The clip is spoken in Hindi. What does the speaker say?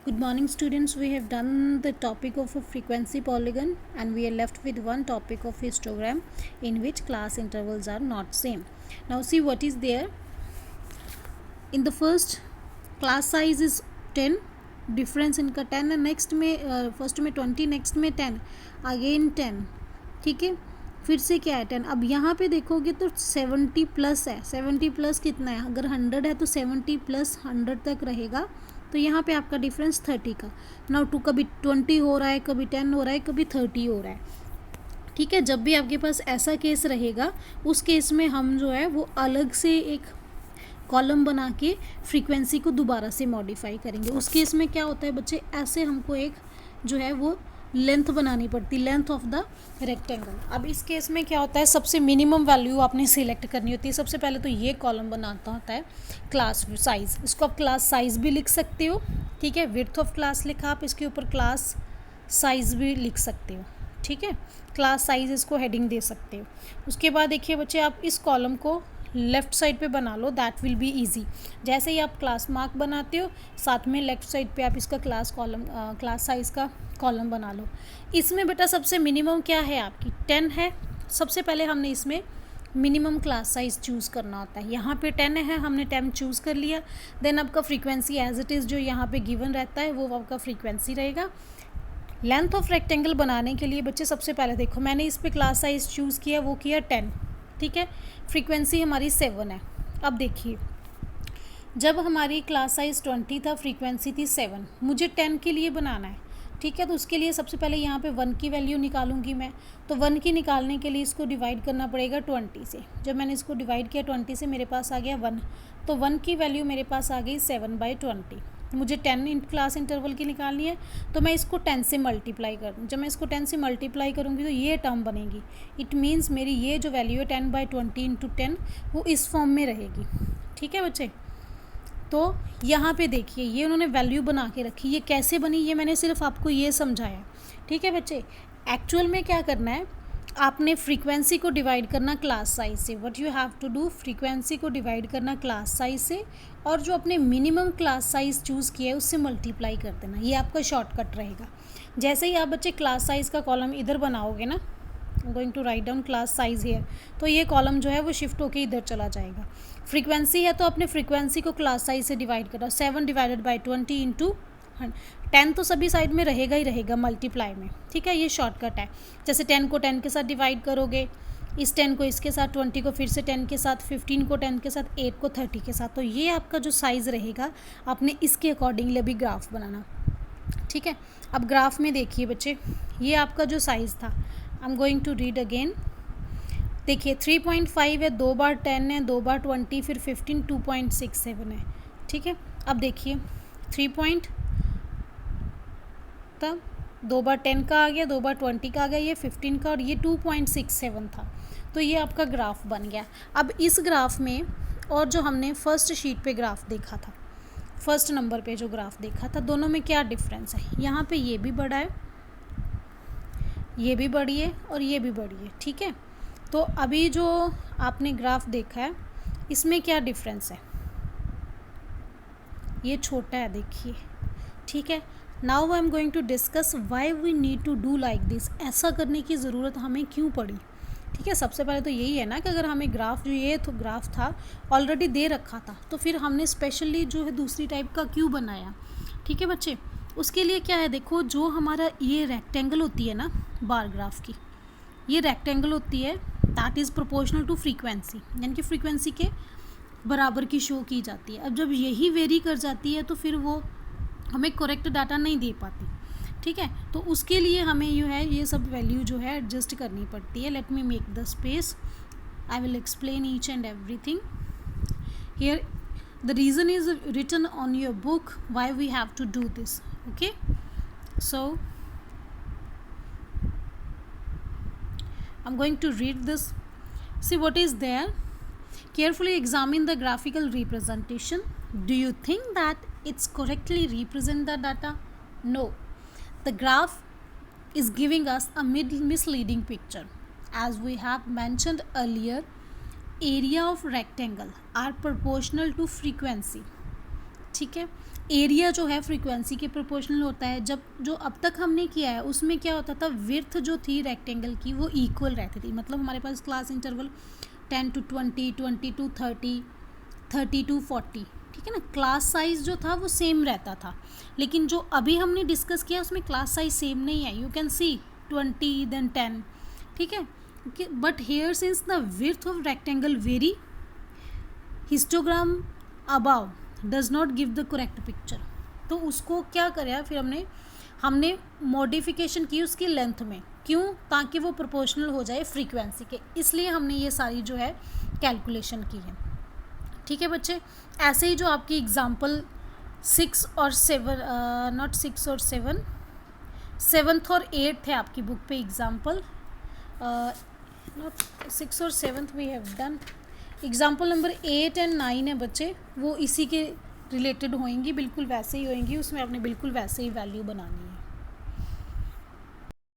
Good morning students, we have done the topic of a frequency polygon and we are left with one topic of histogram in which class intervals are not same. Now see what is there. In the first, class size is 10, difference इनका 10 है, नेक्स्ट में फर्स्ट में 20, नेक्स्ट में 10, अगेन 10, ठीक है, फिर से क्या है 10. अब यहाँ पे देखोगे तो 70 प्लस है. 70 प्लस कितना है, अगर 100 है तो 70 प्लस 100 तक रहेगा, तो यहाँ पे आपका डिफरेंस 30 का. नाउ टू कभी 20 हो रहा है, कभी 10 हो रहा है, कभी 30 हो रहा है, ठीक है. जब भी आपके पास ऐसा केस रहेगा, उस केस में हम जो है वो अलग से एक कॉलम बना के फ्रीक्वेंसी को दोबारा से मॉडिफाई करेंगे. उस केस में क्या होता है बच्चे, ऐसे हमको एक जो है वो लेंथ बनानी पड़ती, लेंथ ऑफ द रेक्टेंगल. अब इस केस में क्या होता है, सबसे मिनिमम वैल्यू आपने सिलेक्ट करनी होती है. सबसे पहले तो ये कॉलम बनाता होता है क्लास साइज. इसको आप क्लास साइज भी लिख सकते हो, ठीक है. विड्थ ऑफ क्लास लिखा, आप इसके ऊपर क्लास साइज भी लिख सकते हो, ठीक है. क्लास साइज इसको हेडिंग दे सकते हो. उसके बाद देखिए बच्चे, आप इस कॉलम को लेफ़्ट साइड पे बना लो, दैट विल बी इजी. जैसे ही आप क्लास मार्क बनाते हो, साथ में लेफ़्ट साइड पे आप इसका क्लास साइज़ का कॉलम बना लो. इसमें बेटा सबसे मिनिमम क्या है आपकी 10 है. सबसे पहले हमने इसमें मिनिमम क्लास साइज़ चूज़ करना होता है. यहाँ पे 10 है, हमने 10 चूज़ कर लिया. देन आपका फ्रीक्वेंसी एज इट इज़ जो यहाँ पे गिवन रहता है वो आपका फ्रीक्वेंसी रहेगा. लेंथ ऑफ रेक्टेंगल बनाने के लिए बच्चे सबसे पहले देखो, मैंने इस पर क्लास साइज़ चूज़ किया, वो किया 10, ठीक है. फ्रीक्वेंसी हमारी 7 है. अब देखिए, जब हमारी क्लास साइज़ 20 था, फ्रीक्वेंसी थी 7, मुझे 10 के लिए बनाना है, ठीक है. तो उसके लिए सबसे पहले यहाँ पे 1 की वैल्यू निकालूंगी मैं. तो 1 की निकालने के लिए इसको डिवाइड करना पड़ेगा 20 से. जब मैंने इसको डिवाइड किया 20 से, मेरे पास आ गया 1. तो 1 की वैल्यू मेरे पास आ गई 7/20. मुझे 10 क्लास इंटरवल की निकालनी है, तो मैं इसको 10 से मल्टीप्लाई कर दूँ. जब मैं इसको 10 से मल्टीप्लाई करूँगी तो ये टर्म बनेगी. इट मीन्स मेरी ये जो वैल्यू है 10/20 इंटू 10, वो इस फॉर्म में रहेगी, ठीक है बच्चे. तो यहाँ पे देखिए, ये उन्होंने वैल्यू बना के रखी. ये कैसे बनी, ये मैंने सिर्फ आपको ये समझाया, ठीक है बच्चे. एक्चुअल में क्या करना है, आपने फ्रीक्वेंसी को डिवाइड करना क्लास साइज से. What you have to do, frequency को डिवाइड करना क्लास साइज से, और जो अपने मिनिमम क्लास साइज चूज़ किया है उससे मल्टीप्लाई कर देना. ये आपका शॉर्टकट रहेगा. जैसे ही आप बच्चे क्लास साइज़ का कॉलम इधर बनाओगे ना, going to write down class size here, तो ये कॉलम जो है वो शिफ्ट होके इधर चला जाएगा. फ्रीक्वेंसी है तो अपने फ्रीक्वेंसी को क्लास साइज से डिवाइड करो. 7/20 इंटू 10 तो सभी साइड में रहेगा ही रहेगा मल्टीप्लाई में, ठीक है. ये शॉर्टकट है. जैसे 10 को 10 के साथ डिवाइड करोगे, इस 10 को इसके साथ, 20 को फिर से 10 के साथ, 15 को 10 के साथ, 8 को 30 के साथ. तो ये आपका जो साइज़ रहेगा, आपने इसके अकॉर्डिंगली भी ग्राफ बनाना, ठीक है. अब ग्राफ में देखिए बच्चे, ये आपका जो साइज़ था, I am going to read again. देखिए 3.5 है, 2 बार 10 है, 2 बार 20, फिर 15, 2.67 है, ठीक है. अब देखिए 3 तब 2 बार 10 का आ गया, 2 बार 20 का आ गया, ये 15 का, और ये 2.67 था. तो ये आपका ग्राफ बन गया. अब इस ग्राफ में, और जो हमने फर्स्ट शीट पे ग्राफ देखा था, फर्स्ट नंबर पे जो ग्राफ देखा था, दोनों में क्या डिफरेंस है. यहाँ पे ये भी बड़ा है, ये भी बड़ी है, और ये भी बड़ी है, ठीक है. तो अभी जो आपने ग्राफ देखा है, इसमें क्या डिफरेंस है, ये छोटा है देखिए, ठीक है. Now I am going to discuss why we need to do like this. ऐसा करने की ज़रूरत हमें क्यों पड़ी, ठीक है. सबसे पहले तो यही है ना कि अगर हमें ग्राफ, जो ये तो ग्राफ था ऑलरेडी दे रखा था, तो फिर हमने स्पेशली जो है दूसरी टाइप का क्यों बनाया, ठीक है बच्चे. उसके लिए क्या है, देखो जो हमारा ये रेक्टेंगल होती है ना बार ग्राफ की, ये रेक्टेंगल होती है, that is proportional to frequency, यानी कि फ्रीक्वेंसी के बराबर की शो की जाती है. अब जब यही वेरी कर जाती है तो फिर वो हमें करेक्ट डाटा नहीं दे पाती, ठीक है. तो उसके लिए हमें जो है ये सब वैल्यू जो है एडजस्ट करनी पड़ती है. Let me make the space, I will explain each and everything here. The reason is written on your book why we have to do this, okay. So I'm going to read this. See what is there. Carefully examine the graphical representation. Do you think that it's correctly represent the data? No. The graph is giving us a misleading picture. As we have mentioned earlier, area of rectangle are proportional to frequency, ठीक है. एरिया जो है फ्रीक्वेंसी के प्रोपोर्शनल होता है। जब जो अब तक हमने किया है उसमें क्या होता था, विड्थ जो थी रेक्टेंगल की वो इक्वल रहती थी, मतलब हमारे पास class interval 10 to 20, 20 to 30, 30 to 40, ठीक है ना। क्लास साइज़ जो था वो सेम रहता था, लेकिन जो अभी हमने डिस्कस किया उसमें क्लास साइज सेम नहीं है। यू कैन सी 20 देन 10, ठीक है। But here since the width of rectangle very, histogram above does not give the correct picture. तो उसको क्या करा फिर हमने मॉडिफिकेशन की उसकी लेंथ में, क्यों, ताकि वो प्रोपोर्शनल हो जाए फ्रीक्वेंसी के, इसलिए हमने ये सारी जो है कैलकुलेशन की है, ठीक है बच्चे। ऐसे ही जो आपकी एग्जांपल 6 और 7, नॉट 6 और 7, 7th और 8th है आपकी बुक पे एग्जांपल, नॉट 6 और 7th we have done. Example number 8 and 9 है बच्चे, वो इसी के रिलेटेड होएंगी, बिल्कुल वैसे ही होएंगी, उसमें आपने बिल्कुल वैसे ही वैल्यू बनानी है।